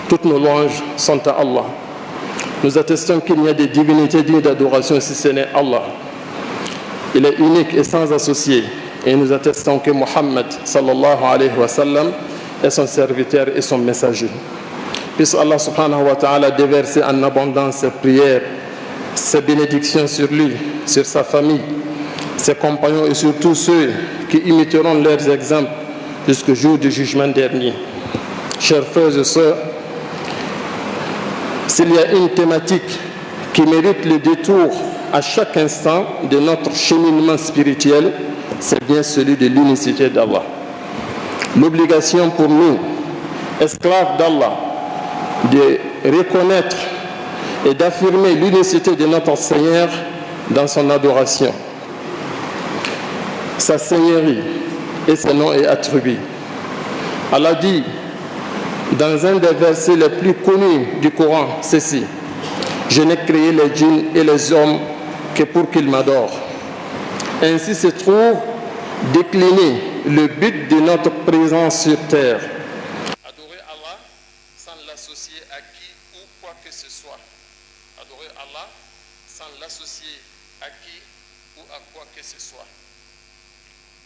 Toutes nos louanges sont à Allah. Nous attestons qu'il n'y a des divinités dignes d'adoration si ce n'est Allah. Il est unique et sans associé. Et nous attestons que Muhammad sallallahu alayhi wa sallam est son serviteur et son messager. Puisse Allah subhanahu wa ta'ala déverser en abondance ses prières, ses bénédictions sur lui, sur sa famille, ses compagnons et sur tous ceux qui imiteront leurs exemples jusqu'au jour du jugement dernier. Chers frères et sœurs, s'il y a une thématique qui mérite le détour à chaque instant de notre cheminement spirituel, c'est bien celui de l'unicité d'Allah. L'obligation pour nous, esclaves d'Allah, de reconnaître et d'affirmer l'unicité de notre Seigneur dans son adoration, sa seigneurie et ses noms et attributs. Allah dit dans un des versets les plus connus du Coran, ceci: je n'ai créé les djinns et les hommes que pour qu'ils m'adorent. Ainsi se trouve décliné le but de notre présence sur terre. Adorer Allah sans l'associer à qui ou quoi que ce soit. Adorer Allah sans l'associer à qui ou à quoi que ce soit.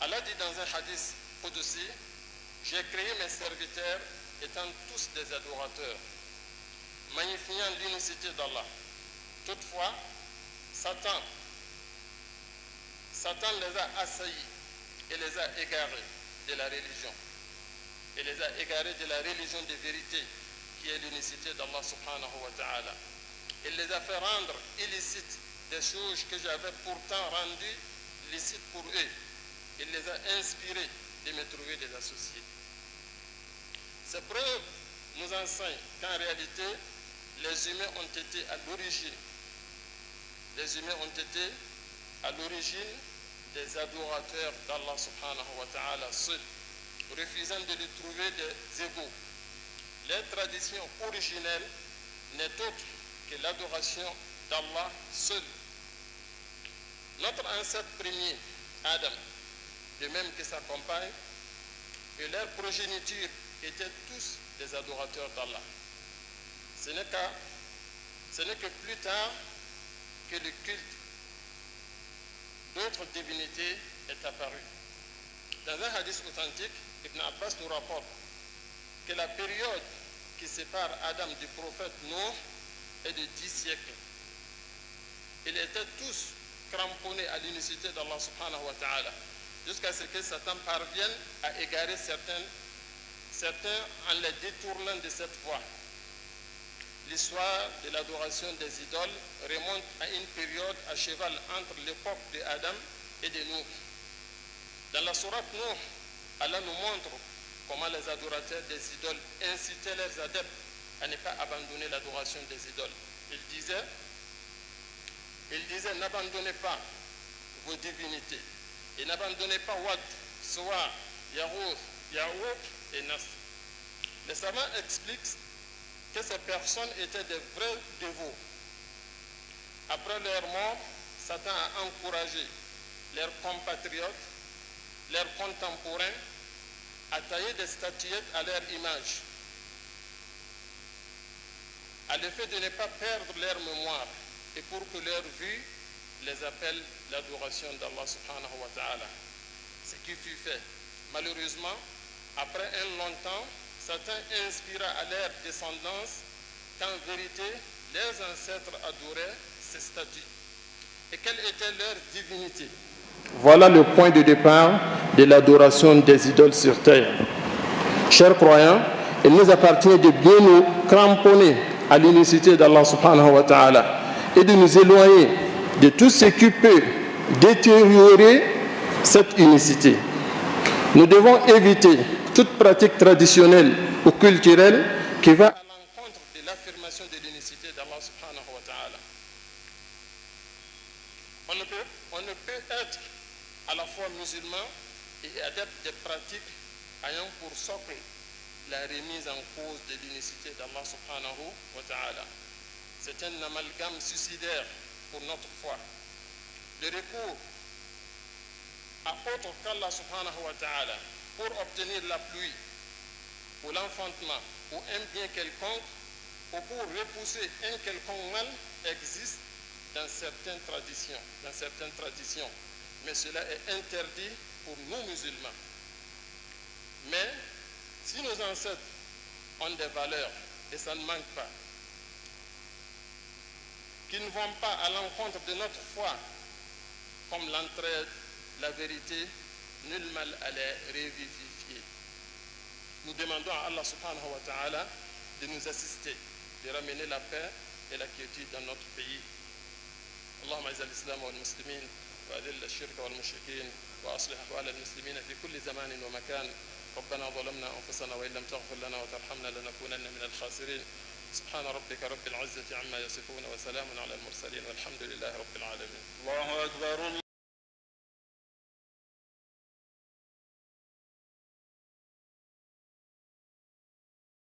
Allah dit dans un hadith qudsi: j'ai créé mes serviteurs étant tous des adorateurs, magnifiant l'unicité d'Allah. Toutefois, Satan les a assaillis et les a égarés de la religion. Et les a égarés de la religion de vérité qui est l'unicité d'Allah subhanahu wa ta'ala. Il les a fait rendre illicites des choses que j'avais pourtant rendues licites pour eux. Il les a inspirés de me trouver des associés. Ces preuves nous enseignent qu'en réalité, les humains ont été à l'origine. Les humains ont été à l'origine des adorateurs d'Allah subhanahu wa ta'ala seul, refusant de lui trouver des égaux. Leur tradition originelle n'est autre que l'adoration d'Allah seul. Notre ancêtre premier, Adam, de même que sa compagne, et leur progéniture étaient tous des adorateurs d'Allah. Ce n'est que plus tard que le culte d'autres divinités est apparu. Dans un hadith authentique, Ibn Abbas nous rapporte que la période qui sépare Adam du prophète Noé est de 10 siècles. Ils étaient tous cramponnés à l'unicité d'Allah subhanahu wa ta'ala, jusqu'à ce que Satan parvienne à égarer certains en les détournant de cette voie. L'histoire de l'adoration des idoles remonte à une période à cheval entre l'époque d'Adam et de Noé. Dans la sourate Noé, Allah nous montre comment les adorateurs des idoles incitaient leurs adeptes à ne pas abandonner l'adoration des idoles. Il disait, n'abandonnez pas vos divinités et n'abandonnez pas Wad, Suwa, Yarouth, Yaouk et Nas. Les savants expliquent que ces personnes étaient des vrais dévots. Après leur mort, Satan a encouragé leurs compatriotes, leurs contemporains, à tailler des statuettes à leur image, à l'effet de ne pas perdre leur mémoire et pour que leur vue les appelle l'adoration d'Allah subhanahu wa ta'ala. Ce qui fut fait. Malheureusement, après un long temps, Satan inspira à leur descendance qu'en vérité, leurs ancêtres adoraient ces statues. Et quelle était leur divinité? Voilà le point de départ de l'adoration des idoles sur terre. Chers croyants, il nous appartient de bien nous cramponner à l'unicité d'Allah subhanahu wa ta'ala et de nous éloigner de tout ce qui peut détériorer cette unicité. Nous devons éviter toute pratique traditionnelle ou culturelle qui va à l'encontre de l'affirmation de l'unicité d'Allah subhanahu wa ta'ala. On ne peut être à la fois musulman et adepte des pratiques ayant pour socle la remise en cause de l'unicité d'Allah subhanahu wa ta'ala. C'est un amalgame suicidaire pour notre foi. Le recours à autre qu'Allah subhanahu wa ta'ala pour obtenir la pluie ou l'enfantement ou un bien quelconque, ou pour repousser un quelconque mal, existe dans certaines traditions. Mais cela est interdit pour nous musulmans. Mais si nos ancêtres ont des valeurs, et ça ne manque pas, qui ne vont pas à l'encontre de notre foi, comme l'entraide, la vérité, nul mal à les revivifier. Nous demandons à Allah subhanahu wa ta'ala de nous assister, de ramener la paix et la quiétude dans notre pays. اللهم اعز الاسلام والمسلمين واذل الشرك والمشركين واصلح احوال المسلمين في كل زمان ومكان. ربنا ظلمنا انفسنا وان لم تغفر لنا وترحمنا لنكونن من الخاسرين. سبحان ربك رب العزة عما يصفون وسلام على المرسلين والحمد لله رب العالمين. الله أكبر.